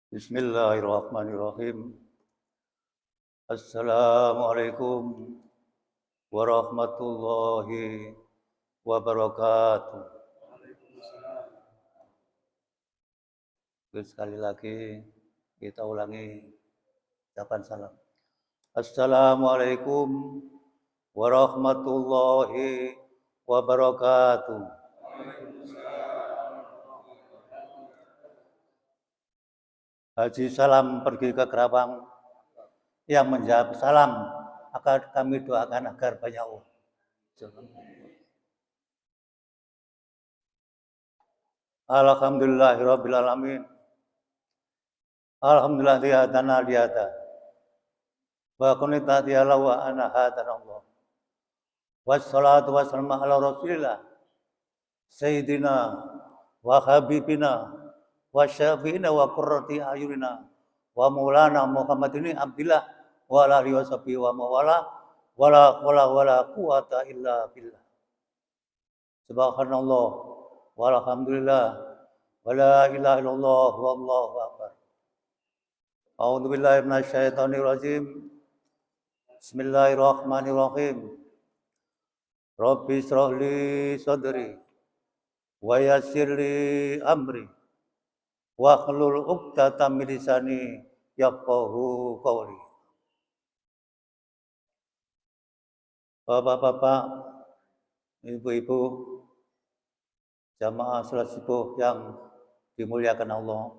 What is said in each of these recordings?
Bismillahirrahmanirrahim. Assalamualaikum warahmatullahi wabarakatuh. Sekali lagi kita ulangi ucapan salam. Assalamualaikum warahmatullahi wabarakatuh. Haji salam pergi ke Kerawang, yang menjawab salam akan kami doakan agar banyak uang. Alhamdulillahirabbil alamin. Alhamdulillah dihadana lihada. Wa kunita diala wa ana hadana Allah. Wassalatu wassalamu ala Rasulillah Sayyidina wa habibina wa syafi'ina wa qurrati ayunina wa maulana Muhammadin Abdillah wa ala alihi washabihi wa mawala wala quwata illa billah. Subhanallah walhamdulillah wala ilaha illallah wallahu akbar. A'udzu billahi minasyaitonir rajim. Bismillahirrahmanirrahim. Rabbi shrah li sadri wa yassir li amri wa hlul 'uqdatam min lisani yafqahu qawli. Bapak-bapak, ibu-ibu, jamaah salat subuh yang dimuliakan Allah,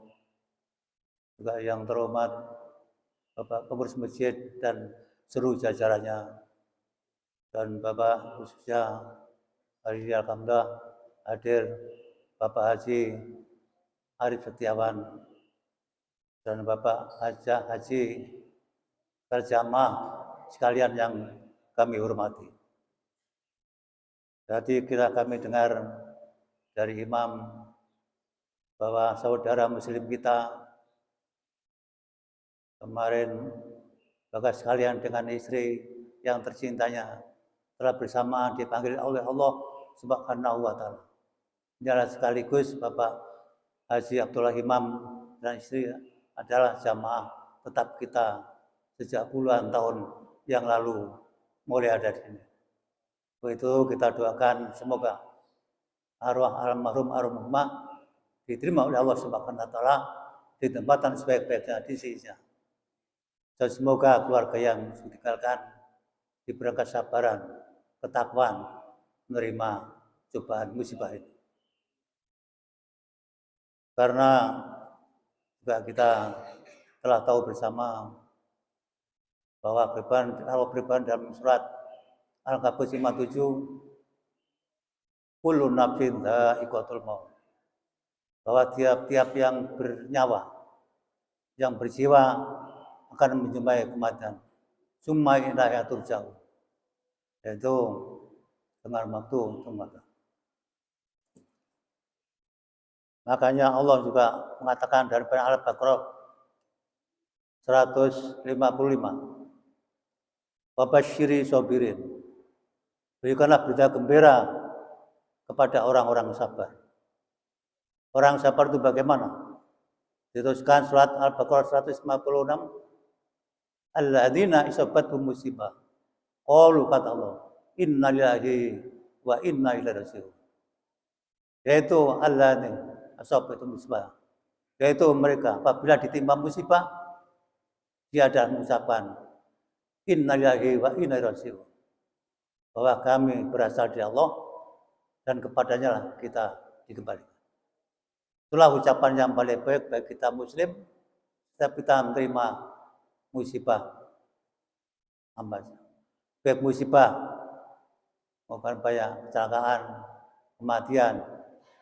juga yang terhormat Bapak pengurus masjid dan seluruh jajarannya, dan Bapak khususnya hari ini alhamdulillah hadir Bapak Haji Arif Setiawan dan Bapak Haji Terjamah sekalian yang kami hormati. Tadi kami dengar dari imam bahwa saudara muslim kita kemarin Bapak sekalian dengan istri yang tercintanya telah bersama dipanggil oleh Allah Subhanahu wa taala. Inilah sekaligus Bapak Haji Abdullah Imam dan istri adalah jamaah tetap kita sejak puluhan tahun yang lalu mulai ada di sini. Begitu kita doakan semoga arwah almarhumah diterima oleh Allah Subhanahu wa taala di tempatan sebaik-baiknya di sisinya. Dan semoga keluarga yang ditinggalkan diberi kesabaran, ketakwaan menerima cobaan musibah ini. Karena juga kita telah tahu bersama bahwa Allah berfirman dalam surat Al-Kahfi 57, kullu nafsin dha'iqatul maut, bahwa tiap-tiap yang bernyawa, yang berjiwa akan menjumpai kematian. Summa ilaihi turja'un, yaitu dengan waktu untuk mati. Makanya Allah juga mengatakan dari Al-Baqarah 155, Wabasyiri sobirin, berikanlah berita gembira kepada orang-orang sabar. Orang sabar itu bagaimana? Diteruskan surat Al-Baqarah 156, alladzina isabatuhum musibah qalu kata Allah inna lillahi wa inna ilaihi raji'un, yaitu alladzina asabatuhum musibah, yaitu mereka apabila ditimpa musibah dia ada mengucapkan inna lillahi wa inna ilaihi raji'un, bahwa kami berasal dari Allah dan kepadanya lah kita dikembalikan. Itulah ucapan yang paling baik bagi kita muslim setiap kita menerima musibah hamba. Baik musibah maupun banyak kecelakaan, kematian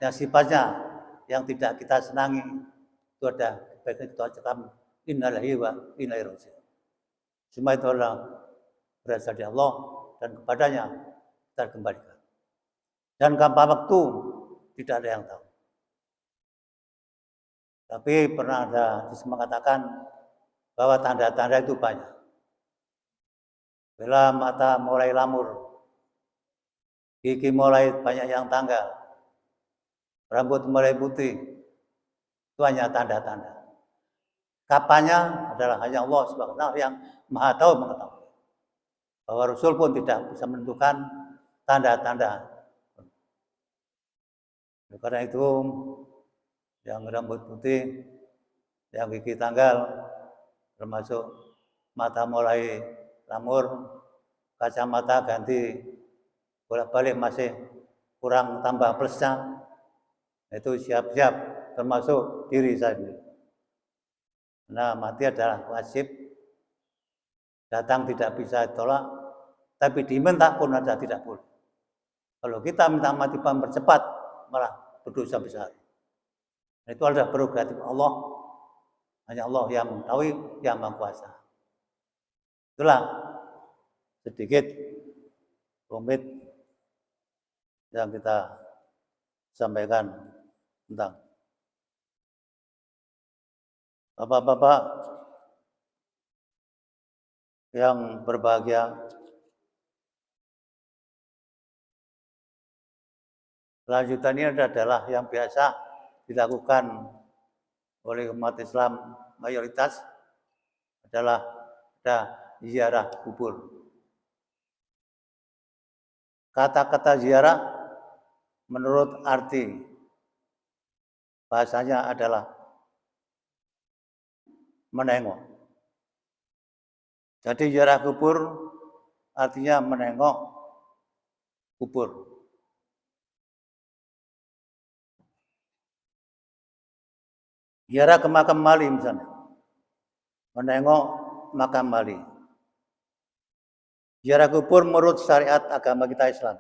yang sifatnya yang tidak kita senangi, itu ada baiknya kita ucapkan innalillahi wa inna ilaihi raji'un. Semua itu adalah berasal dari Allah dan kepadanya kita kembalikan. Dan kapan waktu tidak ada yang tahu. Tapi pernah ada mengatakan bahwa tanda-tanda itu banyak. Bila mata mulai lamur, gigi mulai banyak yang tanggal, rambut mulai putih, itu hanya tanda-tanda. Kapannya adalah hanya Allah Subhanahu wa taala yang Maha tahu mengetahui. Bahwa Rasul pun tidak bisa menentukan tanda-tanda. Karena itu yang rambut putih, yang gigi tanggal, termasuk mata mulai lamur, kacamata ganti bolak-balik masih kurang tambah plusnya, itu siap-siap termasuk diri saya sendiri. Nah, mati adalah wajib, datang tidak bisa ditolak, tapi diminta pun ada tidak boleh. Kalau kita minta mati mempercepat, malah berdosa besar. Itu adalah prerogatif Allah. Hanya Allah yang mengetahui, yang Maha Kuasa. Itulah sedikit rumit yang kita sampaikan tentang Bapak-bapak yang berbahagia. Selanjutnya adalah yang biasa dilakukan oleh umat Islam mayoritas adalah ziarah kubur. Kata-kata ziarah menurut arti bahasanya adalah menengok. Jadi ziarah kubur artinya menengok kubur. Ziarah ke makam wali misalnya, menengok makam wali. Ziarah kubur menurut syariat agama kita Islam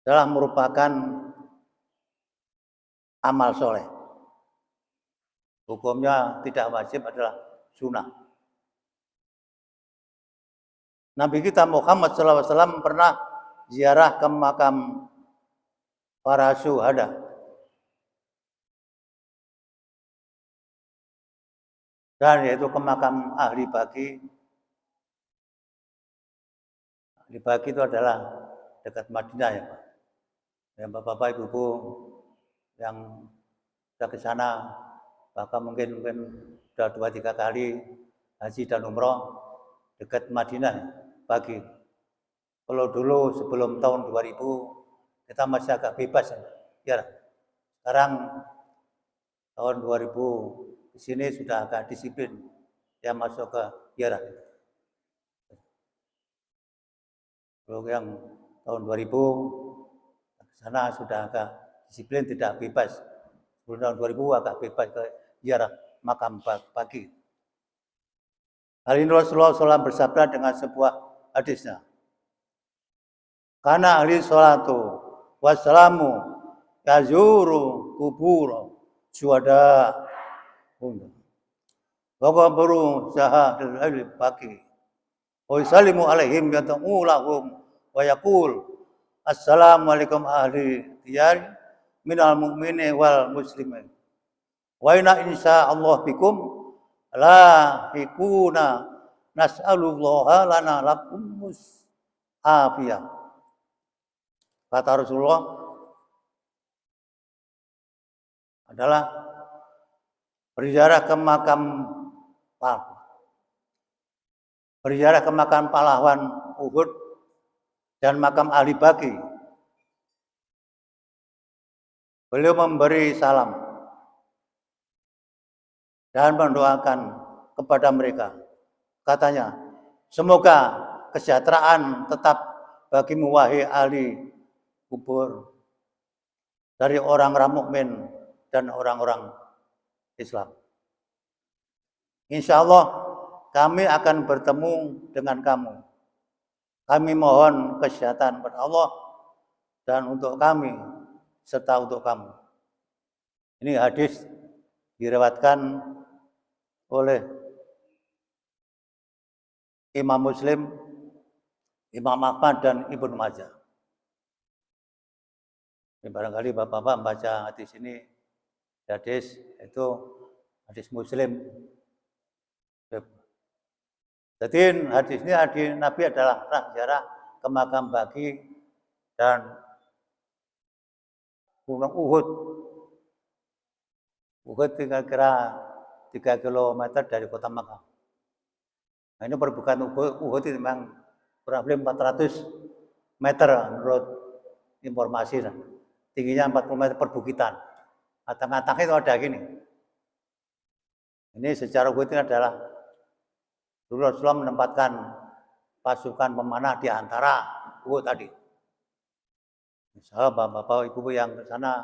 adalah merupakan amal soleh. Hukumnya tidak wajib, adalah sunnah. Nabi kita Muhammad SAW pernah ziarah ke makam para syuhada. Dan yaitu ke makam ahli baqi. Ahli baqi itu adalah dekat Madinah ya Pak. Yang bapak-bapak ibu-ibu yang sudah ke sana, bahkan mungkin sudah 2-3 kali haji dan umroh dekat Madinah pagi. Kalau dulu sebelum tahun 2000 kita masih agak bebas ya. Sekarang tahun 2000 di sini sudah agak disiplin yang masuk ke ziarah. Kalau yang tahun 2000 ke sana sudah agak disiplin, tidak bebas. Sebelum tahun 2000 agak bebas ke ziarah makam pagi. Hal ini Rasulullah SAW bersabda dengan sebuah hadisnya. Karena ahli sholatu wassalamu yazuru kubur syuhada. Wa qabru syahadil ahli baqi. Wa yusallimu alaihim yata'u lahum wa yaqul assalamualaikum ahli diyar minal mu'mini wal muslimin. Wa inna insyaallah bikum la hikuna nas'alullaha lana lakumus afiyah. Kata Rasulullah adalah berziarah ke makam pahlawan Uhud dan makam ahli baqi. Beliau memberi salam dan mendoakan kepada mereka. Katanya, semoga kesejahteraan tetap bagimu wahai ahli kubur dari orang-orang mukmin dan orang-orang Islam. Insya Allah kami akan bertemu dengan kamu. Kami mohon kesehatan kepada Allah dan untuk kami serta untuk kamu. Ini hadis diriwayatkan oleh Imam Muslim, Imam Ahmad dan Ibnu Majah. Ini barangkali bapak-bapak membaca hadis ini, hadis itu hadis Muslim. Jadi hadis ini hadis Nabi adalah ziarah ke makam baqi dan gunung Uhud. Uhud kira-kira 3 kilometer dari kota Makkah. Nah, ini perbukitan Uhud itu memang kurang lebih 400 meter menurut informasi. Tingginya 40 meter perbukitan. Nah, tengah-tengah itu ada gini. Ini secara Uhud ini adalah dulu Rasulullah menempatkan pasukan pemanah di antara Uhud tadi. Misalnya bapak-bapak ibu yang ke sana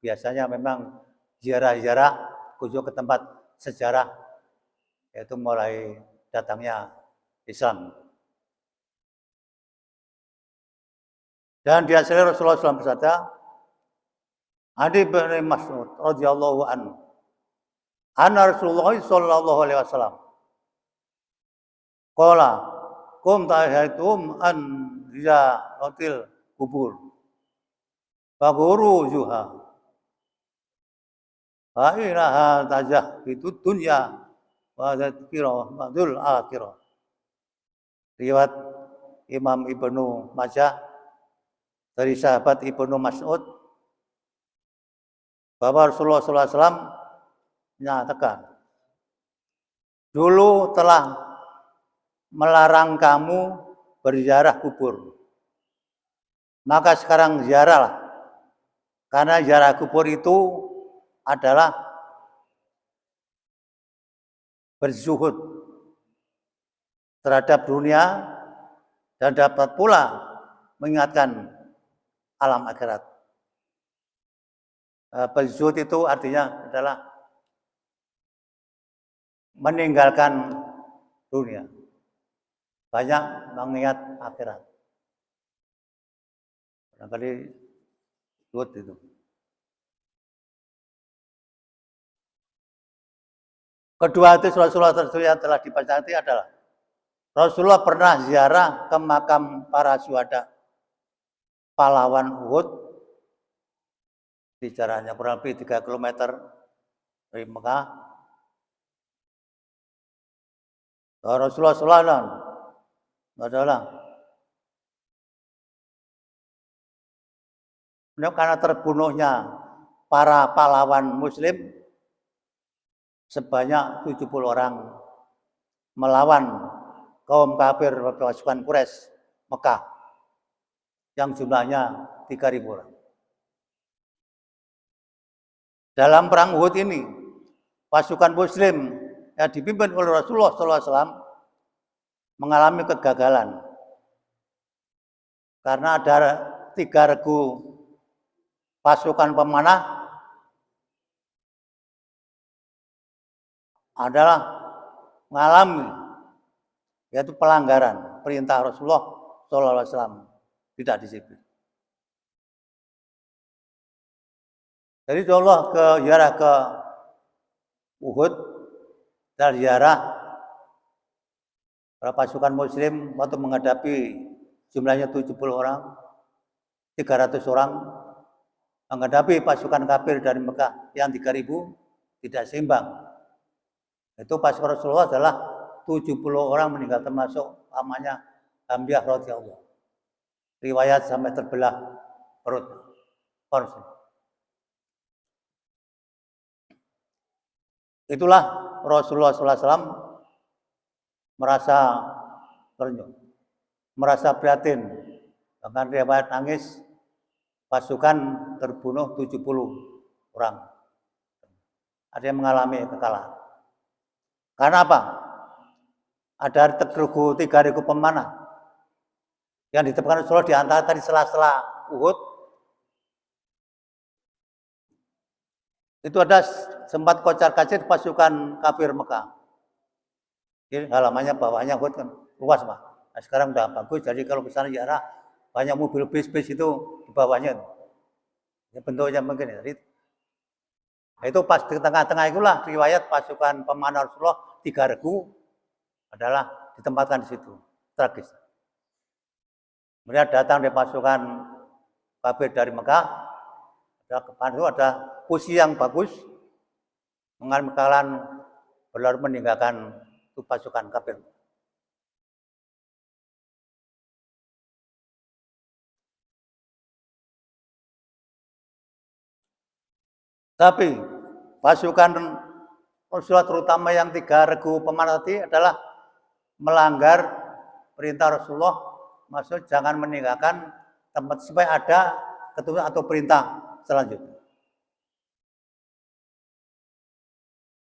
biasanya memang ziarah-ziarah kunjung ke tempat sejarah, yaitu mulai datangnya Islam. Dan dihasilkan Rasulullah SAW bersabda, Adi bin Mas'ud radhiyallahu anhu, anna Rasulullah sallallahu alaihi wasallam qala kum ta'haitum an ziyaratil kubur faguru juha fa ilaha tajah itu dunya wa dzikra madul akhirah. Riwayat Imam Ibnu Majah dari sahabat Ibnu Mas'ud bahwa Rasulullah SAW menyatakan, dulu telah melarang kamu berziarah kubur, maka sekarang ziarahlah, karena ziarah kubur itu adalah berzuhud terhadap dunia dan dapat pula mengingatkan alam akhirat. Berzuhud itu artinya adalah meninggalkan dunia, banyak mengingat akhirat. Barangkali zuhud itu. Kedua hadis Rasulullah yang telah dibaca nanti adalah Rasulullah pernah ziarah ke makam para syuhada pahlawan Uhud di jaraknya kurang lebih 3 km dari Mekah. Rasulullah SAW adalah karena terbunuhnya para pahlawan Muslim sebanyak 70 orang melawan kaum kafir pasukan Quraisy Mekah yang jumlahnya 3.000 orang. Dalam perang Uhud ini, pasukan Muslim yang dipimpin oleh Rasulullah SAW mengalami kegagalan karena ada 3 regu pasukan pemanah adalah mengalami yaitu pelanggaran perintah Rasulullah SAW, tidak disiplin. Jadi Rasulullah ziarah ke Uhud dan ziarah para pasukan Muslim waktu menghadapi jumlahnya 70 orang, 300 orang menghadapi pasukan kafir dari Mekah yang 3.000 tidak seimbang. Itu pasukan Rasulullah adalah 70 orang meninggal termasuk pamannya Hamzah radhiyallahu. Riwayat sampai terbelah perut. Itulah Rasulullah SAW merasa terenyuh, merasa prihatin dengan riwayat nangis pasukan terbunuh 70 orang. Ada yang mengalami kekalahan. Karena apa? Ada 3.000 pemanah yang ditempatkan Rasulullah di antara tadi sela-sela Uhud. Itu ada sempat kocar-kacir pasukan kafir Mekah. Jadi halamannya bawahnya Uhud kan luas, Pak. Nah, sekarang udah bagus, jadi kalau ke sana ziarah banyak mobil bis-bis itu di bawahnya. Ya, bentuknya mungkin ya. Itu pas di tengah-tengah itulah riwayat pasukan pemanah Rasulullah 3 regu adalah ditempatkan di situ. Tragis. Kemudian datang dari pasukan kafir dari Mekah, ada posisi yang bagus, mengalami kekalahan berlalu meninggalkan itu pasukan kafir. Tapi pasukan Rasulullah terutama yang 3 regu pemanah tadi adalah melanggar perintah Rasulullah, maksud jangan meninggalkan tempat supaya ada keturunan atau perintah selanjutnya.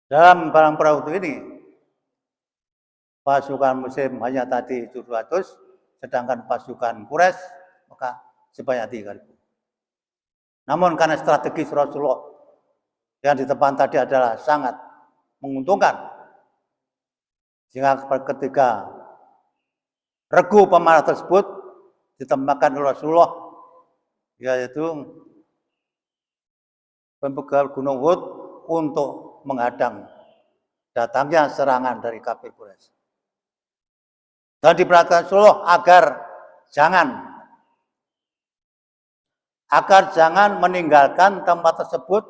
Dalam perang perahu ini, pasukan Muslim hanya tadi 700, sedangkan pasukan Quraisy maka sebanyak 3.000. Namun karena strategis Rasulullah yang di depan tadi adalah sangat menguntungkan, sehingga ketika regu pemanah tersebut ditembakkan oleh Rasulullah, yaitu pembegal Gunung Uhud untuk menghadang datangnya serangan dari kafir Quraisy. Dan diperhatikan Rasulullah agar jangan meninggalkan tempat tersebut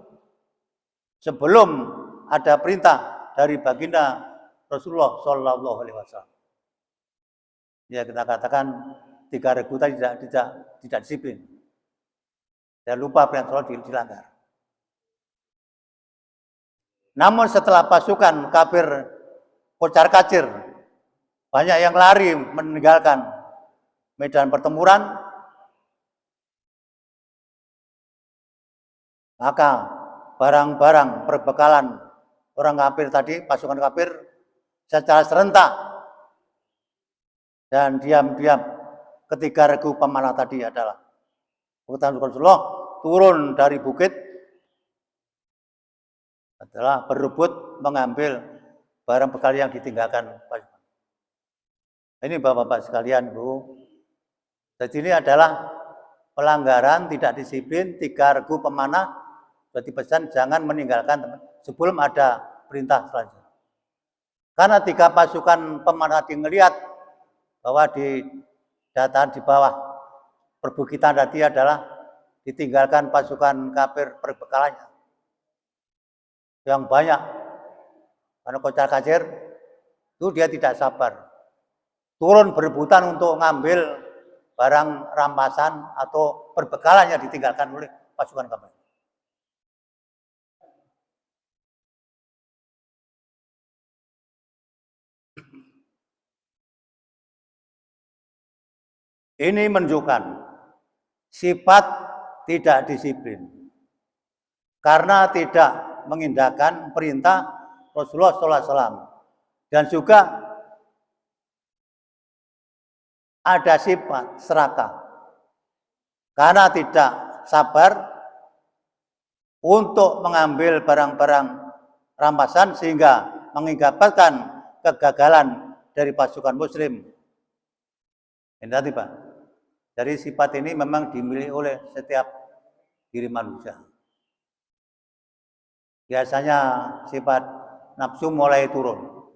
sebelum ada perintah dari baginda Rasulullah Shallallahu Alaihi Wasallam. Ya, kita katakan 3 regu tadi tidak disiplin. Saya lupa perintah Rasulullah dilanggar. Namun setelah pasukan kafir kocar-kacir, banyak yang lari meninggalkan medan pertempuran, maka barang-barang perbekalan orang kafir tadi, pasukan kafir secara serentak dan diam-diam ketiga regu pemanah tadi adalah Rasulullah turun dari bukit adalah berebut mengambil barang bekal yang ditinggalkan pasukan. Ini Bapak-bapak sekalian, Bu. Jadi ini adalah pelanggaran tidak disiplin 3 regu pemanah. Berarti pesan jangan meninggalkan tempat sebelum ada perintah selanjutnya. Karena 3 pasukan pemanah tadi melihat bahwa di dataran di bawah perbukitan tadi adalah ditinggalkan pasukan kafir perbekalannya yang banyak. Karena kocar-kacir itu dia tidak sabar, turun berebutan untuk mengambil barang rampasan atau perbekalan yang ditinggalkan oleh pasukan kafir. Ini menunjukkan sifat tidak disiplin karena tidak mengindahkan perintah Rasulullah SAW, dan juga ada sifat serakah karena tidak sabar untuk mengambil barang-barang rampasan sehingga mengakibatkan kegagalan dari pasukan Muslim. Ini tadi Pak, dari sifat ini memang dimiliki oleh setiap diri manusia. Biasanya sifat nafsu mulai turun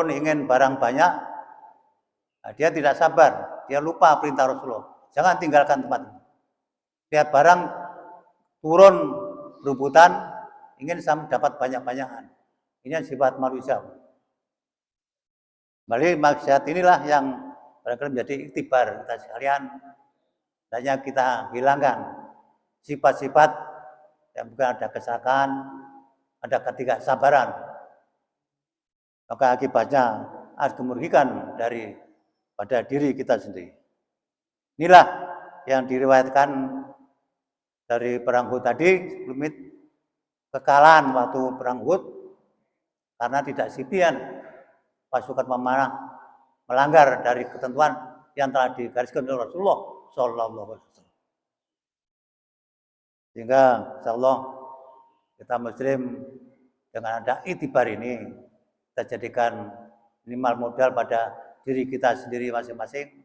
ingin barang banyak, nah, dia tidak sabar, dia lupa perintah Rasulullah, jangan tinggalkan tempat ini. Tiap barang turun rebutan, ingin dapat banyak-banyakan. Ini sifat manusia. Balik maksiat inilah yang barangkali menjadi iktibar kita sekalian, hanya kita hilangkan sifat-sifat yang bukan ada kesalahan, ada ketidaksabaran, maka akibatnya harus merugikan pada diri kita sendiri. Inilah yang diriwayatkan dari perang Uhud tadi, sebelum kekalahan waktu perang Uhud karena tidak disiplin pasukan pemanah melanggar dari ketentuan yang telah digariskan oleh Rasulullah Shallallahu Alaihi Wasallam. Sehingga insyaallah kita Muslim dengan ada iktibar ini kita jadikan minimal modal pada diri kita sendiri masing-masing,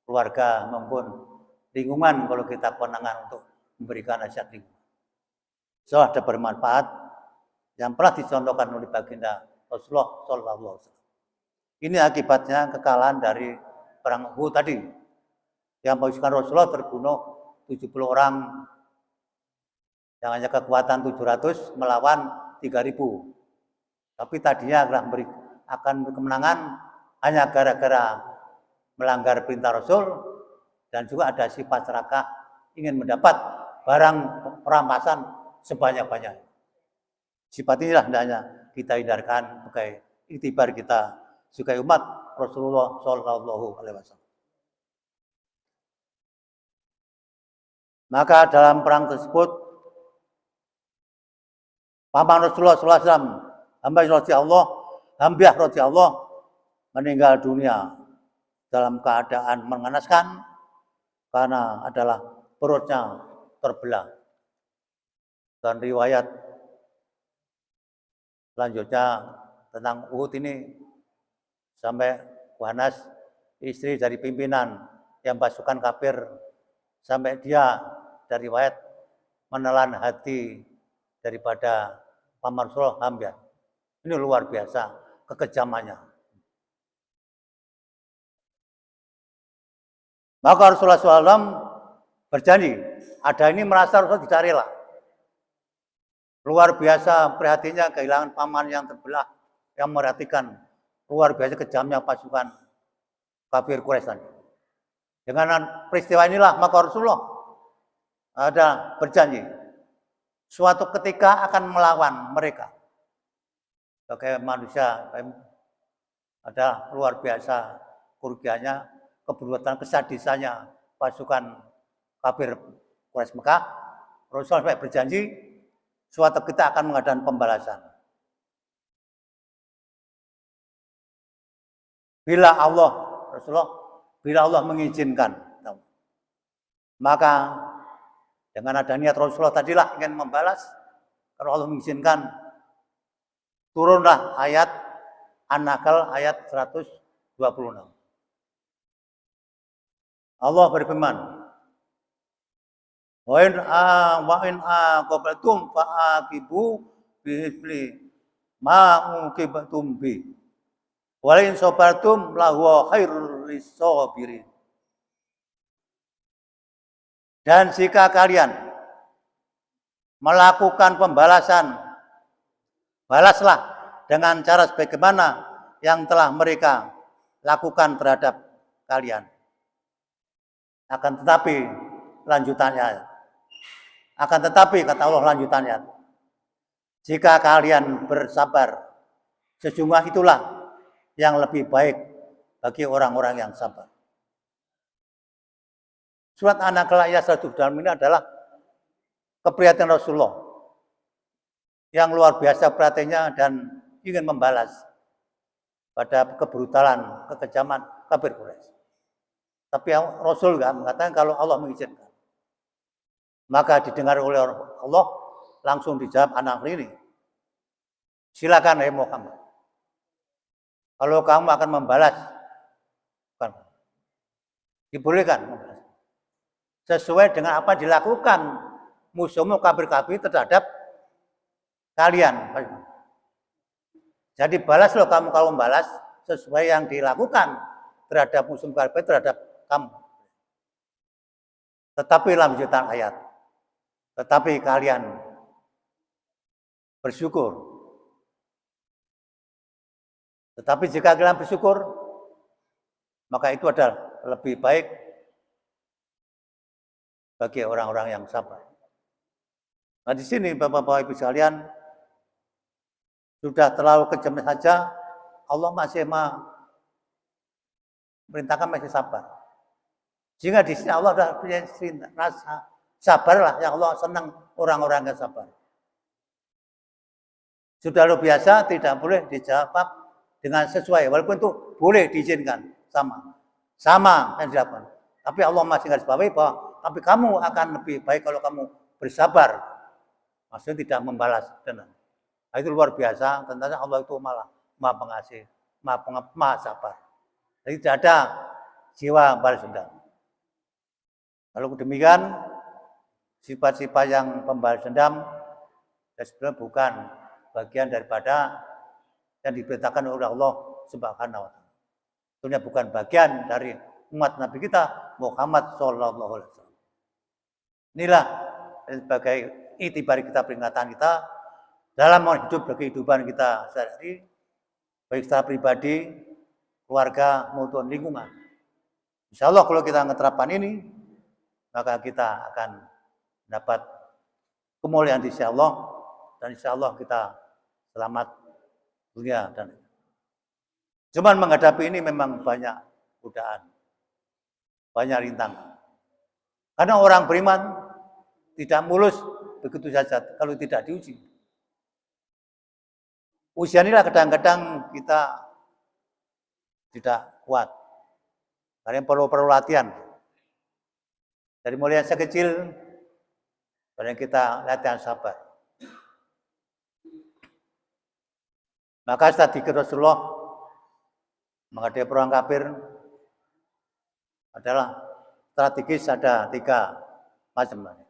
keluarga maupun lingkungan kalau kita kewenangan untuk memberikan nasihat lingkungan. So ada bermanfaat yang pernah dicontohkan oleh baginda Rasulullah Shallallahu Alaihi Wasallam. Ini akibatnya kekalahan dari perang Uhud tadi, yang pasukan Rasulullah terbunuh 70 orang, yang hanya kekuatan 700 melawan 3.000. Tapi tadinya akan kemenangan hanya gara-gara melanggar perintah Rasul dan juga ada sifat serakah ingin mendapat barang perampasan sebanyak-banyaknya. Sifat inilah hendaknya kita hindarkan sebagai iktibar kita sebagai umat Rasulullah Shallallahu Alaihi Wasallam. Maka dalam perang tersebut, paman Rasulullah SAW, Hamzah radhiyallahu meninggal dunia dalam keadaan mengenaskan karena adalah perutnya terbelah. Dan riwayat selanjutnya tentang Uhud ini sampai Wanas, istri dari pimpinan yang pasukan kafir, sampai dia dari riwayat menelan hati daripada paman Rasulullah Hamzah. Ini luar biasa kekejamannya. Maka Rasulullah SAW berjanji, ada ini merasa Rasul tidak rela. Luar biasa prihatinnya kehilangan paman yang terbelah, yang merhatikan luar biasa kejamnya pasukan kafir Quraisy. Dengan peristiwa inilah maka Rasulullah ada berjanji suatu ketika akan melawan mereka. Sebagai manusia ada luar biasa kerugiannya, keberbuatan kesadisannya pasukan kafir Quraisy Mekah. Rasulullah berjanji suatu kita akan mengadakan pembalasan. Bila Allah mengizinkan, maka dengan ada niat Rasulullah tadilah ingin membalas, kalau Allah mengizinkan, turunlah ayat An-Nahl ayat 126. Allah berfirman, wa in aqabtum fa'aqibu bihifli ma uqibatum bi. Wa in sabartum lahu khairul lisabirin. Dan jika kalian melakukan pembalasan, balaslah dengan cara sebagaimana yang telah mereka lakukan terhadap kalian. Akan tetapi lanjutannya, kata Allah lanjutannya, jika kalian bersabar, sesungguhnya itulah yang lebih baik bagi orang-orang yang sabar. Surat An-Nahl ayat 1 dalam ini adalah keprihatinan Rasulullah yang luar biasa perhatiannya dan ingin membalas pada kebrutalan, kekejaman kafir Quraisy. Tapi Rasul enggak mengatakan kalau Allah mengizinkan. Maka didengar oleh Allah, langsung dijawab An-Nahl ini. Silakan hai Muhammad. Kalau kamu akan membalas, bukan, dibolehkan membalas. Sesuai dengan apa dilakukan musuhmu kafir-kafir terhadap kalian. Jadi balas loh kamu kalau membalas sesuai yang dilakukan terhadap musuh kafir terhadap kamu. Tetapi lanjutan ayat, tetapi kalian bersyukur. Tetapi jika kalian bersyukur, maka itu adalah lebih baik bagi orang-orang yang sabar. Nah di sini Bapak-Bapak Ibu sekalian, sudah terlalu kejam saja, Allah masih merintahkan masih sabar. Sehingga di sini Allah sudah punya rasa sabarlah, yang Allah senang orang-orang yang sabar. Sudah luar biasa, tidak boleh dijawab dengan sesuai, walaupun itu boleh diizinkan sama yang dilakukan. Tapi Allah masih garis bawahi bahwa tapi kamu akan lebih baik kalau kamu bersabar. Maksudnya tidak membalas dendam. Nah, itu luar biasa, tentunya Allah itu malah Maha Pengasih, Maha Sabar. Jadi tidak ada jiwa balas dendam. Kalau demikian, sifat-sifat yang pembalas dendam sebenarnya bukan bagian daripada yang diperintahkan oleh Allah Subhanahu wa taala. Tentunya bukan bagian dari umat Nabi kita Muhammad sallallahu alaihi wasallam. Inilah sebagai iktibar kita, peringatan kita dalam hidup kehidupan kita sehari-hari, baik secara pribadi, keluarga maupun lingkungan. Insya Allah kalau kita menerapkan ini, maka kita akan dapat kemuliaan di sisi Allah dan insya Allah kita selamat dunia dan cuman menghadapi ini memang banyak godaan, banyak rintangan. Karena orang beriman tidak mulus begitu saja kalau tidak diuji. Ujian inilah kadang-kadang kita tidak kuat. Karena perlu latihan. Dari mulai yang kecil, kadang kita latihan sabar. Maka strategi Rasulullah menghadapi perang kafir adalah strategis ada 3 macam.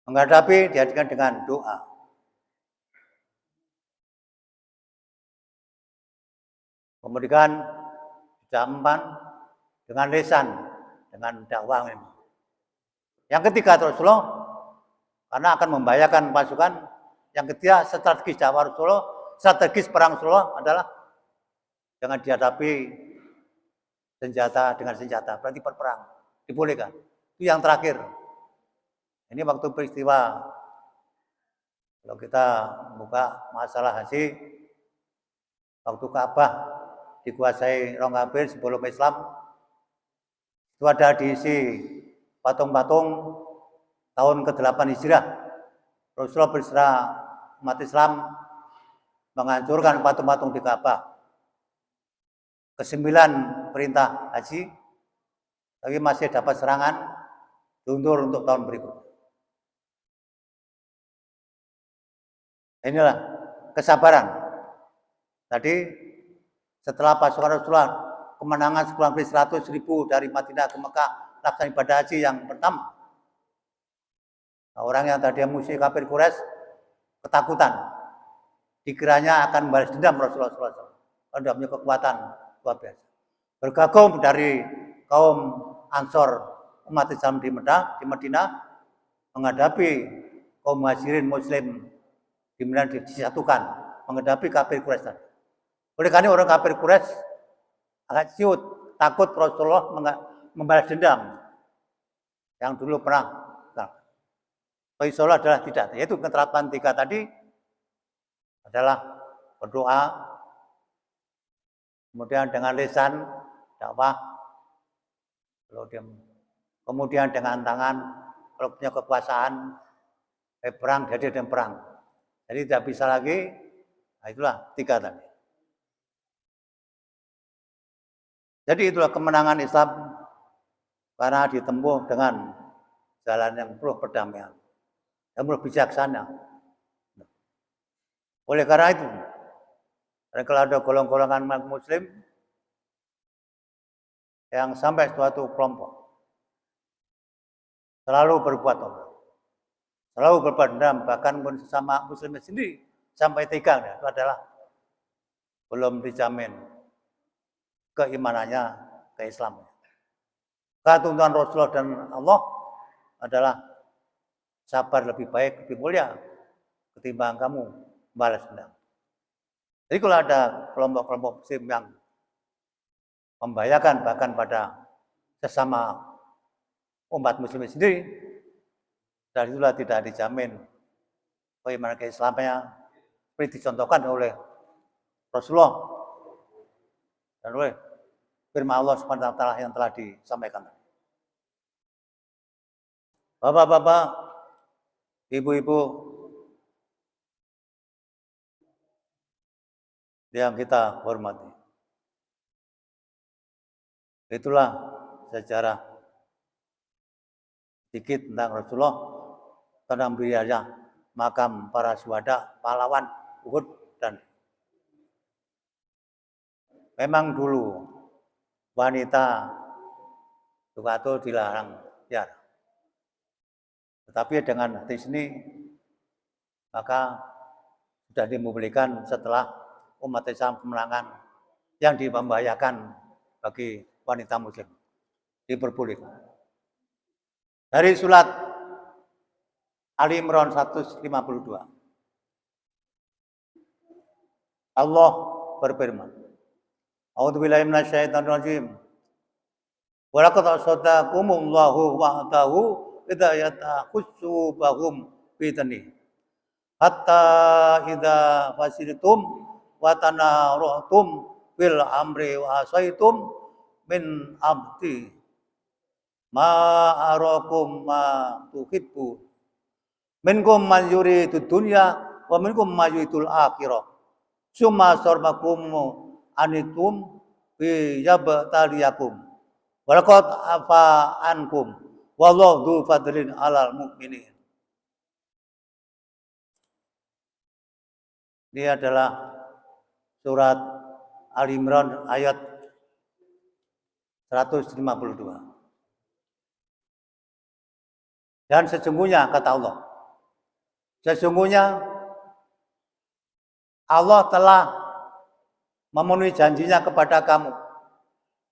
Menghadapi dihadirkan dengan doa. Kemudian dijaman dengan lisan, dengan dakwah. Yang ketiga Rasulullah, karena akan membahayakan pasukan. Yang ketiga strategis dakwah Rasulullah, strategis perang Rasulullah adalah jangan dihadapi senjata dengan senjata, berarti berperang, dibolehkan. Itu yang terakhir. Ini waktu peristiwa, kalau kita buka masalah haji, waktu Ka'bah dikuasai orang kafir sebelum Islam, itu ada diisi patung-patung tahun ke-8 Hijriah. Rasulullah berserah umat Islam menghancurkan patung-patung di Ka'bah. Ke-9 perintah haji, tapi masih dapat serangan, diundur untuk tahun berikut. Inilah kesabaran. Tadi setelah pasukan Rasulullah kemenangan kurang lebih 100.000 dari Madinah ke Mekah laksana ibadah haji yang pertama. Nah, orang yang tadi musuh kafir Quraisy ketakutan. Dikiranya akan membalas dendam Rasulullah SAW. Karena punya kekuatan luar biasa. Bergabung dari kaum Ansor umat Islam di Madinah menghadapi kaum Muhajirin Muslim di Madinah disatukan menghadapi kafir Quraisy. Oleh karena orang kafir Quraisy agak ciut, takut Rasulullah membalas dendam yang dulu pernah. Rasulullah adalah tidak, yaitu keterapan 3 tadi adalah berdoa, kemudian dengan lisan dakwah, kemudian dengan tangan, kalau punya kekuasaan, perang jadi dengan perang. Jadi tidak bisa lagi, nah itulah 3 tadi. Jadi itulah kemenangan Islam karena ditempuh dengan jalan yang penuh perdamaian, yang penuh bijaksana. Oleh karena itu, kalau ada golongan Muslim yang sampai suatu kelompok selalu berbuat dosa, selalu berbuat dendam, bahkan sesama Muslim sendiri sampai tega, itu adalah belum dijamin keimanannya, keislamannya. Tuntunan Rasulullah dan Allah adalah sabar lebih baik, lebih mulia ketimbang kamu balas dendam. Jadi kalau ada kelompok-kelompok Muslim yang membahayakan bahkan pada sesama umat Muslim sendiri, dan itulah tidak dijamin keimanan keislamannya seperti dicontohkan oleh Rasulullah dan oleh firman Allah Subhanahu wa taala yang telah disampaikan. Bapak-bapak, ibu-ibu yang kita hormati. Itulah sejarah sedikit tentang Rasulullah, tentang beliau makam para syuhada, pahlawan Uhud. Dan memang dulu wanita juga itu dilarang ya. Tetapi dengan hadis ini maka sudah dimulaikan setelah umat Islam kemenangan yang membahayakan bagi wanita Muslim diperbolehkan. Dari surat Ali Imran 152. Allah berfirman, A'udzubillahi minasyaitonir rajim. Wa laqad sadaqakumullahu wa'dahu idza yatakhusubahum fitni. hatta idza fasilitum wa tanarahtum bil amri wa asaitum min abdi ma arakum ma tuhibbu minkum man yuridu dunya wa minkum man yuridul akhirah summa sarmakum anitum bi yabtaliyakum walaqad afa ankum wallahu dzu fadlin 'alal mu'minin. Ini adalah surat Al-Imran ayat 152. Dan sesungguhnya kata Allah, sesungguhnya Allah telah memenuhi janjinya kepada kamu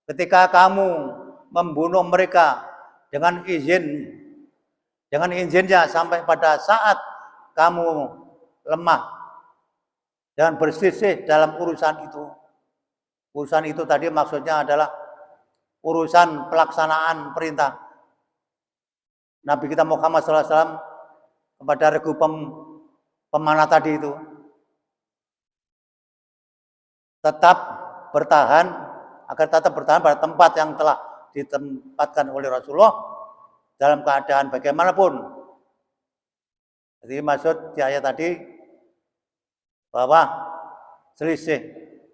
ketika kamu membunuh mereka dengan izinnya sampai pada saat kamu lemah dan berselisih dalam urusan itu. Urusan itu tadi maksudnya adalah urusan pelaksanaan perintah Nabi kita Muhammad SAW kepada regu pemanah tadi itu. Tetap bertahan, agar tetap bertahan pada tempat yang telah ditempatkan oleh Rasulullah dalam keadaan bagaimanapun. Jadi maksud di ayat tadi bahwa selisih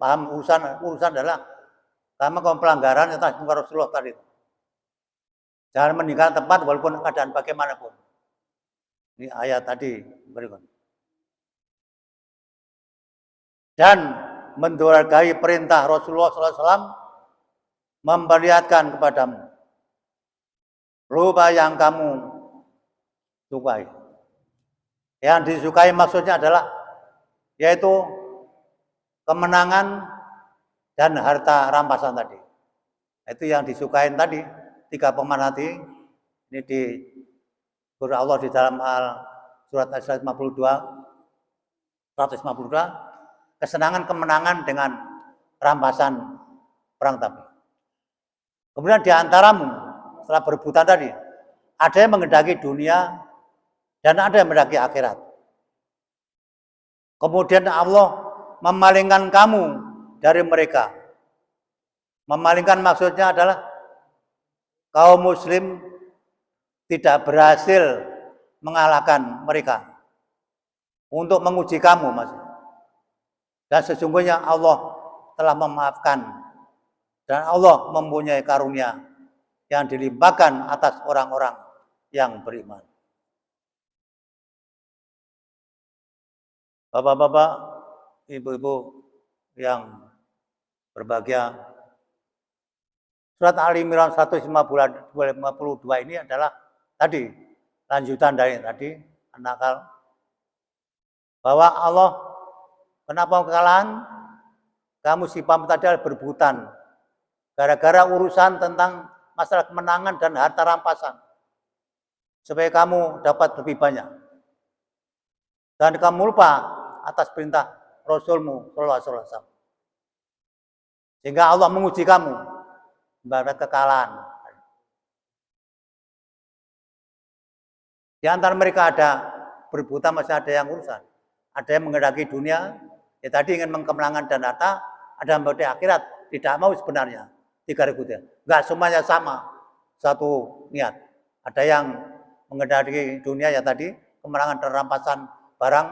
paham urusan adalah sama kaum pelanggaran yang telah dilakukan Rasulullah tadi. Jangan meninggalkan tempat walaupun keadaan bagaimanapun. Ini ayat tadi berikut. Dan mendurhakai perintah Rasulullah SAW memperlihatkan kepadamu rupa yang kamu sukai. Yang disukai maksudnya adalah yaitu kemenangan dan harta rampasan tadi. Itu yang disukai tadi, 3 pemanah tadi. Ini di surah Allah di dalam surat Al-52, 152, kesenangan kemenangan dengan rampasan perang tadi. Kemudian di antaramu setelah berebutan tadi, ada yang menghendaki dunia dan ada yang menghendaki akhirat. Kemudian Allah memalingkan kamu dari mereka. Memalingkan maksudnya adalah kaum muslim tidak berhasil mengalahkan mereka untuk menguji kamu, Mas. Dan sesungguhnya Allah telah memaafkan dan Allah mempunyai karunia yang dilimpahkan atas orang-orang yang beriman. Bapak-bapak, ibu-ibu yang berbahagia, surat Al-Imran 152 ini adalah tadi lanjutan dari tadi An-Nahl, bahwa Allah kenapa kekalahan? Kamu si pamit tadi berebutan gara-gara urusan tentang masalah kemenangan dan harta rampasan supaya kamu dapat lebih banyak dan kamu lupa atas perintah Rasulmu Sallallahu Alaihi Wasallam, sehingga Allah menguji kamu pada kekalahan. Di antara mereka ada berebutan, masih ada yang urusan, ada yang menghendaki dunia, ya tadi ingin kemenangan dan harta, ada yang menghendaki akhirat, tidak mau sebenarnya. 3 ributnya, enggak semuanya sama satu niat. Ada yang menghendaki dunia ya tadi kemenangan dan rampasan barang,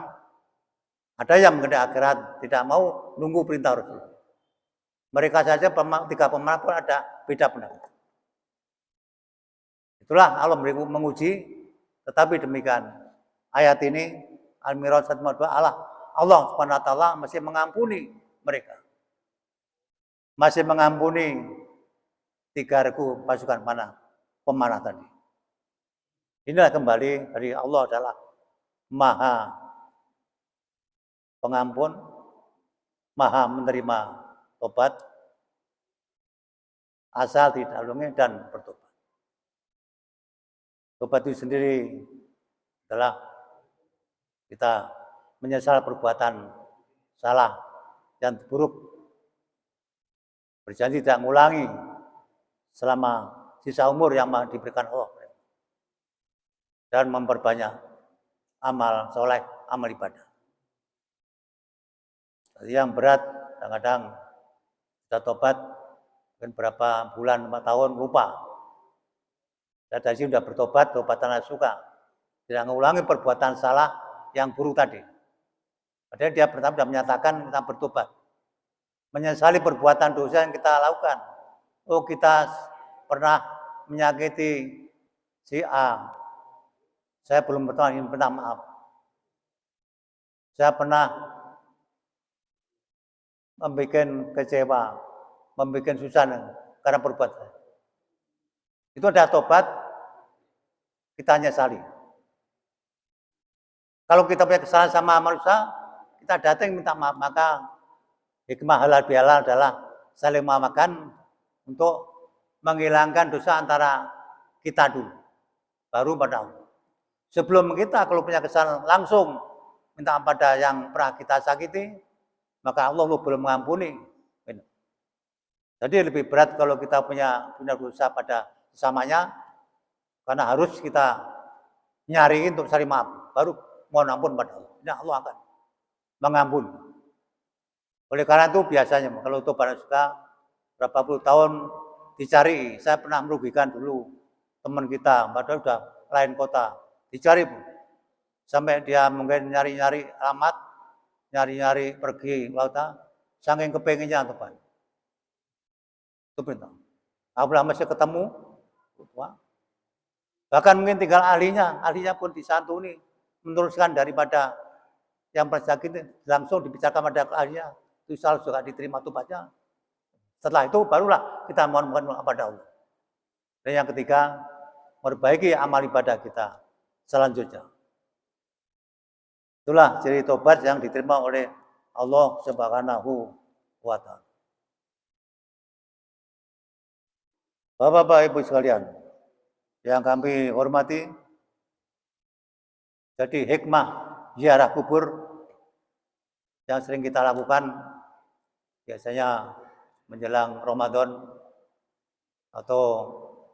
ada yang menghendaki akhirat, tidak mau nunggu perintah Rasul. Mereka saja 3 pemanah pun ada beda pendapat. Itulah Allah menguji, tetapi demikian ayat ini Al-Imran 152 Allah Subhanahu wa taala masih mengampuni mereka. Masih mengampuni 3 regu pasukan pemanah tadi. Inilah kembali dari Allah adalah Maha Pengampun, Maha menerima tobat, asal didahului dan bertobat. Tobat itu sendiri adalah kita menyesal perbuatan salah yang buruk, berjanji tidak mengulangi selama sisa umur yang diberikan Allah, dan memperbanyak amal soleh amal ibadah. Yang berat kadang-kadang sudah tobat mungkin berapa bulan, 4 tahun lupa. Dan dari sini sudah bertobat, tobatan suka. Tidak mengulangi perbuatan salah yang buruk tadi. Padahal dia pertama sudah menyatakan kita bertobat. Menyesali perbuatan dosa yang kita lakukan. Oh, kita pernah menyakiti si A. Saya belum pernah minta maaf. Saya pernah membuat kecewa, membuat susah karena perbuatan. Itu ada tobat, kita nyesali. Kalau kita punya kesalahan sama manusia, kita datang minta maaf, maka hikmah halal bihalal adalah saling memaafkan untuk menghilangkan dosa antara kita dulu, baru pada Allah. Sebelum kita kalau punya kesalahan langsung minta pada yang pernah kita sakiti, maka Allah belum mengampuni. Jadi lebih berat kalau kita punya dosa pada sesamanya, karena harus kita nyari untuk cari maaf, baru mohon ampun pada Allah. Ini Allah akan mengampuni. Oleh karena itu biasanya kalau itu pada suka berapa puluh tahun dicari, saya pernah merugikan dulu teman kita, padahal sudah lain kota, dicari pun. Sampai dia mungkin nyari-nyari alamat, nyari-nyari pergi lautan, saking kepengennya teman. Itu perintah. Apabila masih ketemu, bahkan mungkin tinggal ahlinya pun disantuni, meneruskan daripada yang sakit langsung dibicarakan pada ahlinya, itu salah juga diterima tobatnya. Setelah itu barulah kita mohon kepada Allah. Dan yang ketiga, memperbaiki amal ibadah kita selanjutnya. Itulah ciri tobat yang diterima oleh Allah Subhanahu wa Ta'ala. Bapak-bapak, Ibu sekalian, yang kami hormati, jadi hikmah ziarah kubur yang sering kita lakukan biasanya menjelang Ramadan atau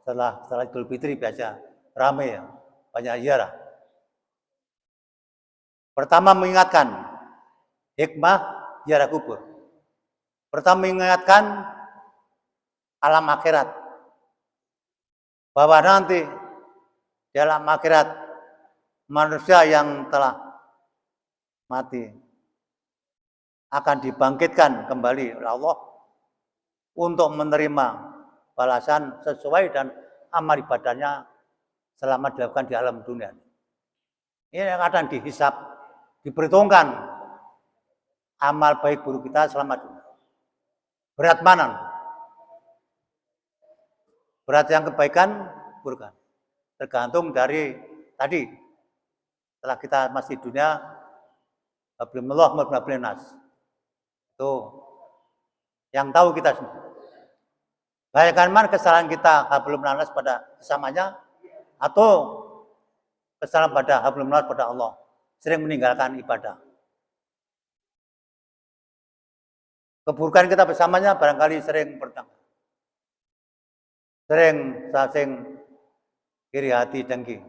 setelah Idul Fitri biasa ramai ya, banyak ziarah. Pertama mengingatkan hikmah ziarah kubur. Pertama mengingatkan alam akhirat. Bahwa nanti di alam akhirat manusia yang telah mati akan dibangkitkan kembali oleh Allah untuk menerima balasan sesuai dan amal ibadahnya selama dilakukan di alam dunia. Ini yang akan dihisab, diperhitungkan amal baik buruk kita selama dunia. Berat mana? Berat yang kebaikan, bukan. Tergantung dari tadi. Setelah kita masih dunia, hablumillah wa hablum nas. Itu yang tahu kita semua. Bayangkan mana kesalahan kita hablum nas pada sesamanya atau kesalahan pada hablum nas pada Allah, sering meninggalkan ibadah. Keburukan kita bersamanya barangkali sering bertambah. Sering iri hati dengki.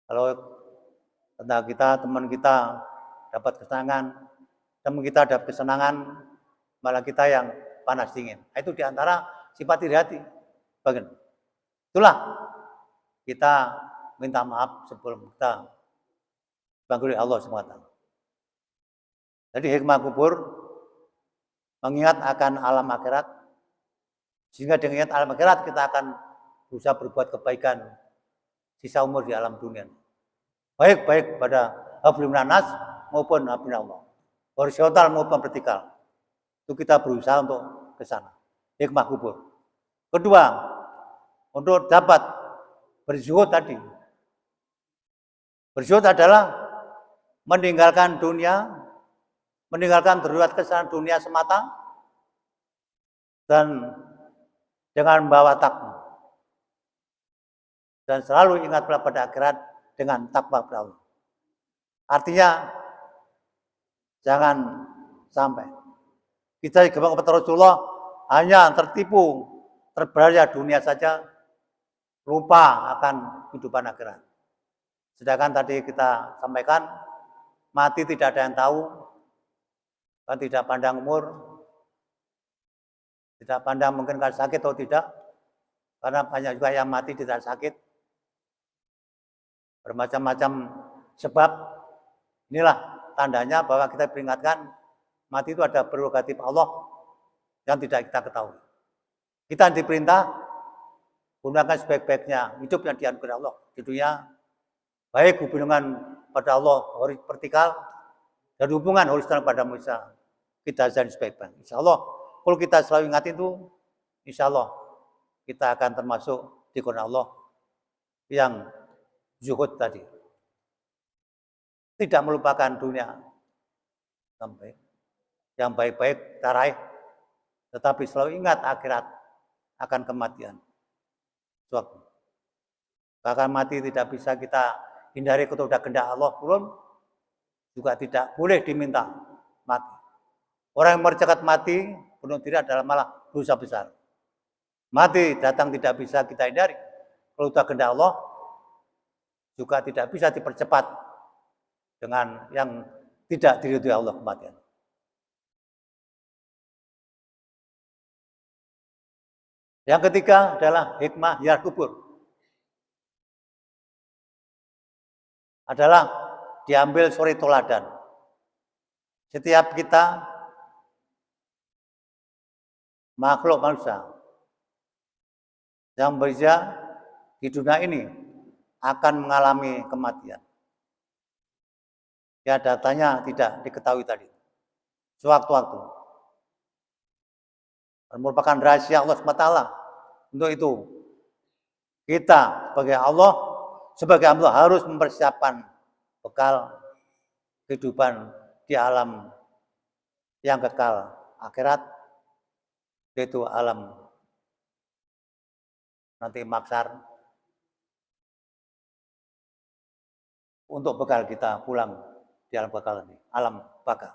Kalau tentang kita, teman kita dapat kesenangan, teman kita dapat kesenangan, malah kita yang panas dingin. Itu diantara sifat iri hati. Bagaimana? Itulah kita minta maaf sebelum kita dipanggil Allah SWT. Jadi hikmah kubur mengingat akan alam akhirat, sehingga dengan ingat alam akhirat kita akan berusaha berbuat kebaikan sisa umur di alam dunia. Baik pada hablum nanas maupun hablum Allah, horizontal maupun vertikal. Itu kita berusaha untuk ke sana. Hikmah kubur. Kedua, untuk dapat berzuhud tadi. Berzuhud adalah meninggalkan dunia, meninggalkan terlibat kesalahan dunia semata, dan dengan membawa takwa. Dan selalu ingat pada akhirat dengan takwa kepada Allah. Artinya, jangan sampai kita digembleng kepada Rasulullah hanya tertipu, terberaya dunia saja, lupa akan kehidupan akhirat. Sedangkan tadi kita sampaikan, mati tidak ada yang tahu, kan tidak pandang umur, tidak pandang mungkin kan sakit atau tidak, karena banyak juga yang mati tidak sakit. Bermacam-macam sebab, inilah tandanya bahwa kita peringatkan, mati itu ada prerogatif Allah yang tidak kita ketahui. Kita diperintah, gunakan sebaik-baiknya hidup yang dianugerahkan Allah di dunia, baik hubungan pada Allah vertikal dan hubungan horizontal pada manusia, kita jadi sebaik-baik. Insya Allah, kalau kita selalu ingat itu, insya Allah kita akan termasuk di Quran Allah yang zuhud tadi. Tidak melupakan dunia sampai yang baik-baik kita raih, tetapi selalu ingat akhirat akan kematian. Suatu. Bahkan mati tidak bisa kita hindari kalau sudah kehendak Allah pun juga tidak boleh diminta mati. Orang yang mercekat mati bunuh diri adalah malah dosa besar. Mati datang tidak bisa kita hindari. Kalau sudah kehendak Allah juga tidak bisa dipercepat dengan yang tidak diridhoi Allah kematian. Yang ketiga adalah hikmah ziarah kubur. Adalah diambil suri toladan. Setiap kita makhluk manusia yang bekerja di dunia ini akan mengalami kematian. Ya, datanya tidak diketahui tadi. Sewaktu-waktu. Merupakan rahasia Allah SWT. Untuk itu, kita sebagai Allah harus mempersiapkan bekal kehidupan di alam yang kekal akhirat, yaitu alam nanti mahsyar, untuk bekal kita pulang di alam bakal ini, alam baka.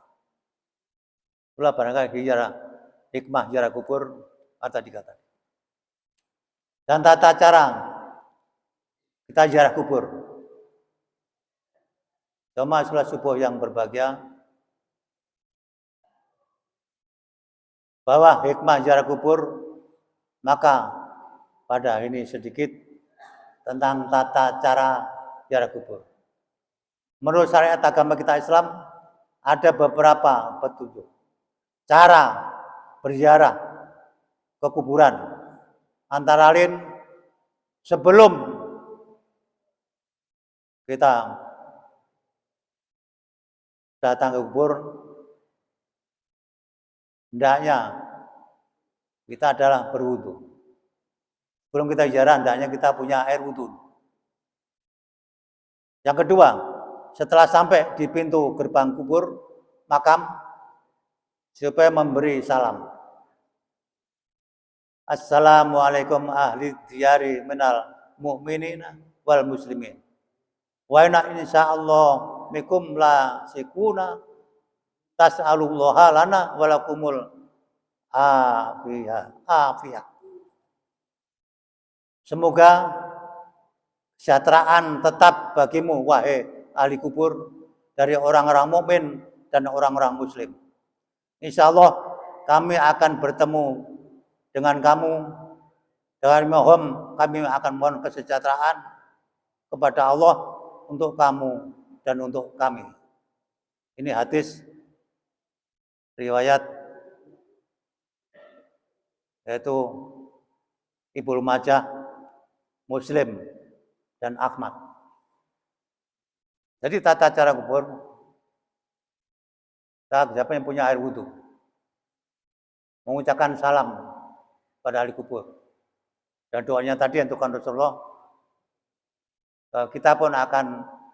Itulah barangkali hikmah ziarah kubur atau dikatakan. Dan tata cara kita ziarah kubur. Jamaah salat subuh yang berbahagia, bahwa hikmah ziarah kubur, maka pada ini sedikit tentang tata cara ziarah kubur. Menurut syariat agama kita Islam, ada beberapa petunjuk cara berziarah ke kuburan. Antara lain, sebelum kita datang ke kubur, hendaknya kita adalah berwudu. Sebelum kita ziarah, hendaknya kita punya air wudu. Yang kedua, setelah sampai di pintu gerbang kubur makam, supaya memberi salam. Assalamualaikum ahli diyari minal mu'minina wal muslimin. Wa inna insyaallah mikum la sikuna tas'alullaha lana walakumul afiyah. Semoga kesejahteraan tetap bagimu wahai ahli kubur dari orang-orang mukmin dan orang-orang muslim. Insyaallah kami akan bertemu dengan kamu, dengan mohon kami akan mohon kesejahteraan kepada Allah untuk kamu dan untuk kami. Ini hadis riwayat yaitu Ibnu Majah, Muslim dan Ahmad. Jadi tata cara kubur, siapa yang punya air wudhu, mengucapkan salam pada ahli kubur. Dan doanya tadi untuk Rasulullah, kita pun akan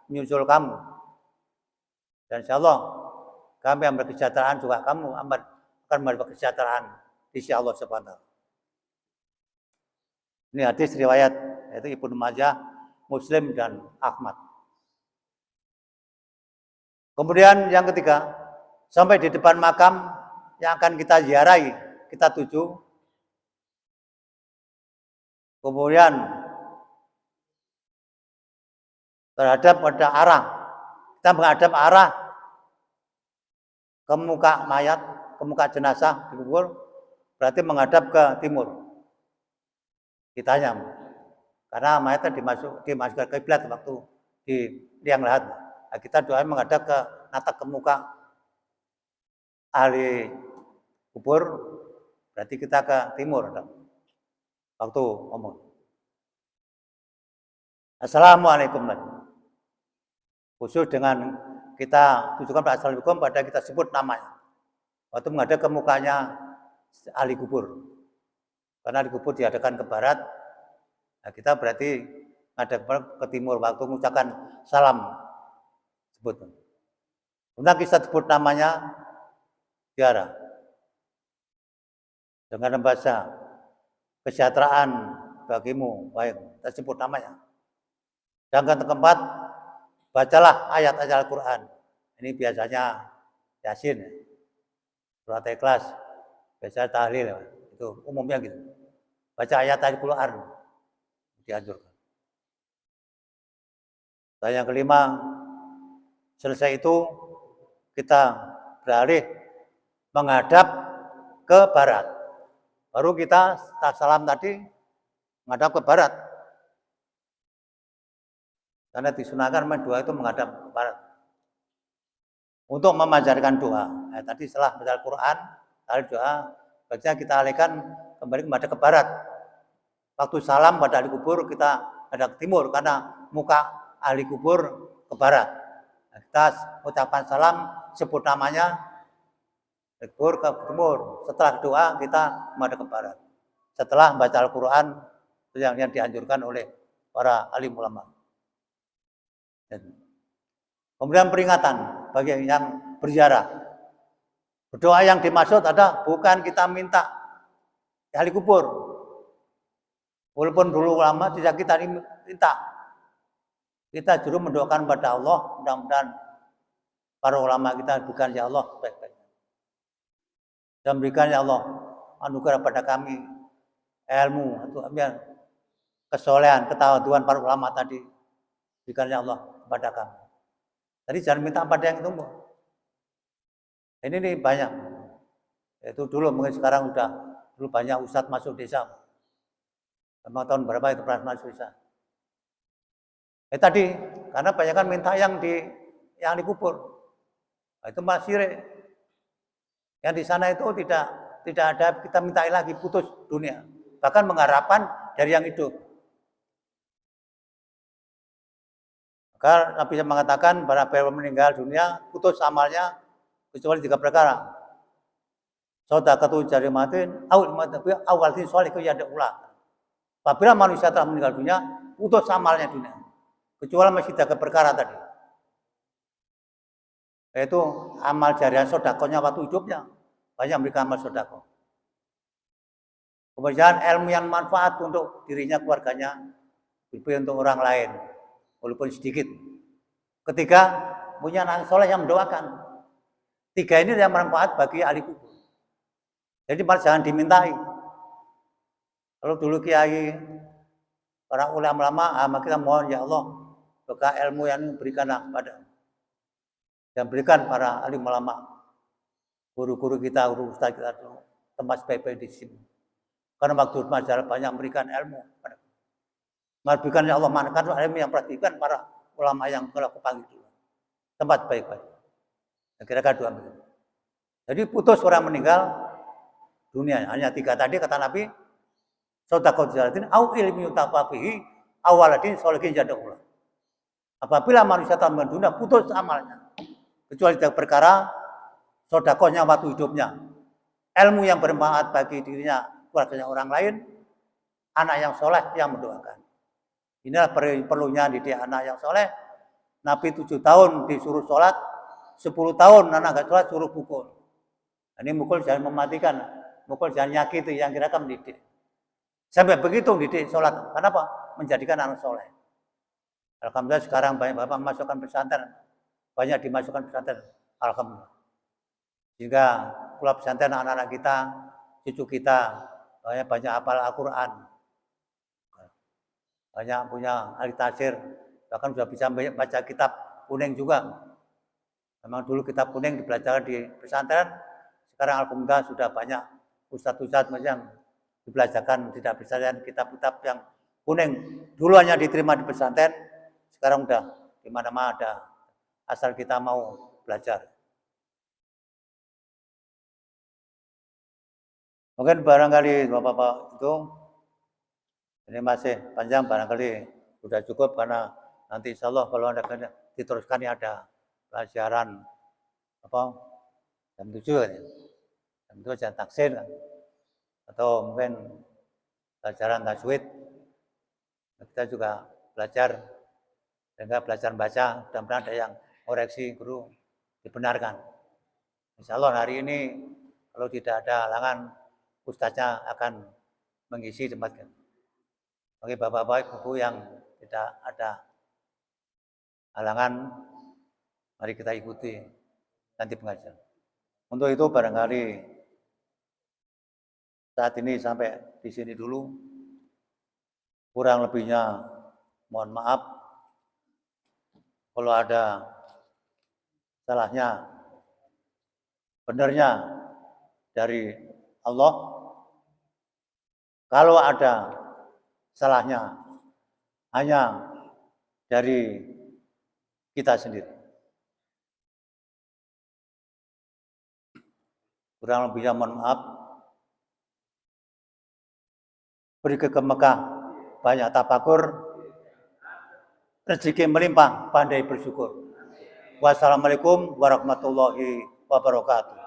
menyusul kamu. Dan insya Allah kami ambil kesejahteraan juga kamu akan mendapat kesejahteraan di sisi Allah Subhanahu wa taala. Ini hadis riwayat yaitu Ibnu Majah, Muslim dan Ahmad. Kemudian yang ketiga, sampai di depan makam yang akan kita ziarahi, kita tuju. Kemudian terhadap pada arah. Kita menghadap arah ke muka mayat, ke muka jenazah dikubur, berarti menghadap ke timur. Kitanya, karena mayatnya dimasukkan ke kiblat waktu di liang lahat. Nah, kita doa menghadap ke natap ke muka ahli kubur, berarti kita ke timur. Waktu ngomong. Assalamualaikum. Khusus dengan kita tunjukkan assalamualaikum pada kita sebut namanya. Waktu menghadap ke mukanya ahli kubur. Karena ahli kubur diadakan ke barat, nah kita berarti menghadap ke timur waktu mengucapkan salam. Sebut. Kemudian kita sebut namanya tiara. Dengan membaca kesejahteraan bagimu, baik, kita sebut namanya. Sedangkan keempat, bacalah ayat-ayat Al-Quran. Ini biasanya Yasin, surat Ikhlas, biasanya tahlil, itu umumnya gitu. Baca ayat-ayat Al-Quran, dianjurkan. Dan yang kelima, selesai itu kita beralih menghadap ke barat. Baru kita salam tadi menghadap ke barat. Karena disunahkan doa itu menghadap ke barat. Untuk memanjatkan doa. Nah, tadi setelah baca Al-Quran, lalu doa, baca kita alihkan kembali menghadap ke barat. Waktu salam pada ahli kubur kita menghadap ke timur karena muka ahli kubur ke barat. Nah, kita ucapan salam, sebut namanya, kubur ke timur. Setelah doa kita menghadap ke barat. Setelah baca Al-Quran yang dianjurkan oleh para alim ulama. Kemudian peringatan bagi yang berziarah. Berdoa yang dimaksud ada bukan kita minta ahli kubur. Walaupun dulu ulama tidak kita minta. Kita justru mendoakan pada Allah, mudah-mudahan para ulama kita berikan ya Allah baik-baik. Dan berikan ya Allah anugerah pada kami ilmu atau kesolehan, ketawaduan para ulama tadi. Berikan ya Allah kepada kami. Jadi jangan minta pada yang itu. Ini nih banyak. Itu dulu mungkin sekarang dulu banyak ustadz masuk desa. Memang tahun berapa itu pernah masuk desa. Tadi karena banyak kan minta yang dikubur. Itu masih yang di sana itu tidak ada kita minta lagi putus dunia. Bahkan mengharapkan dari yang hidup. Maka Nabi mengatakan para meninggal dunia putus amalnya kecuali 3 perkara. Shadaqatu jarimatin awal din sholihu yad'ulah. Apabila manusia telah meninggal dunia, putus amalnya dunia. Kecuali masih 3 perkara tadi. Yaitu amal jariah sedekahnya waktu hidupnya. Banyak memberikan amal sedekah. Kemudian ilmu yang manfaat untuk dirinya, keluarganya, diberi untuk orang lain. Walaupun sedikit. Ketiga, punya anak soleh yang mendoakan. 3 ini yang bermanfaat bagi ahli kubur. Jadi jangan dimintai. Kalau dulu kiai, para ulama-ulama, kita mohon ya Allah, berkah ilmu yang berikanlah pada dan berikan para ahli ulama, guru-guru kita, guru ustaz kita, tempat sebaik-baik di sini. Karena waktu masalah banyak memberikan ilmu. Berikan ya Allah, manakan ilmu yang perhatikan para ulama yang telah kupanggil dulu. Tempat baik-baik. Kira-kira 2 menit. Jadi putus orang meninggal dunia. Hanya 3 tadi kata Nabi. Shadaqah jariyatin au ilmi yuntafa bihi awaladin sholihin yad'ulah. Apabila manusia telah meninggal dunia putus amalnya. Kecuali 3 perkara, sedekahnya waktu hidupnya. Ilmu yang bermanfaat bagi dirinya, keluarganya orang lain, anak yang soleh yang mendoakan. Inilah perlunya didik anak yang soleh. Nabi 7 tahun disuruh sholat, 10 tahun anak gak sholat suruh pukul. Ini mukul jangan mematikan, mukul jangan nyakiti yang kira-kira mendidik. Sampai begitu didik sholat. Kenapa? Menjadikan anak soleh. Alhamdulillah sekarang banyak bapak masukkan pesantren, banyak dimasukkan pesantren. Alhamdulillah. Sehingga pula pesantren anak-anak kita, cucu kita banyak hafal Al-Quran. Banyak punya ahli tafsir bahkan sudah bisa baca kitab kuning juga. Memang dulu kitab kuning dipelajari di pesantren, sekarang alhamdulillah sudah banyak ustadz-ustadz yang dipelajarkan tidak pesantren kitab-kitab yang kuning. Dulu hanya diterima di pesantren, sekarang udah di mana-mana ada, asal kita mau belajar. Mungkin barangkali Bapak-Bapak itu ini masih panjang, barangkali sudah cukup karena nanti insya Allah kalau ada diteruskan ada pelajaran jam 7 kan ya. Jam 7 jam taksir kan. Atau mungkin pelajaran tajwid. Kita juga belajar sehingga belajar baca, mudah-mudahan ada yang koreksi guru dibenarkan. Insya Allah hari ini kalau tidak ada halangan, ustaznya akan mengisi tempat. Bagi bapak-bapak ibu yang tidak ada halangan, mari kita ikuti nanti pengajian. Untuk itu barangkali saat ini sampai di sini dulu. Kurang lebihnya mohon maaf. Kalau ada salahnya, benarnya dari Allah. Kalau ada salahnya, hanya dari kita sendiri. Kurang lebihnya mohon maaf. Pergi ke Mekah, banyak tafakur, rezeki melimpah, pandai bersyukur. Wassalamualaikum warahmatullahi wabarakatuh.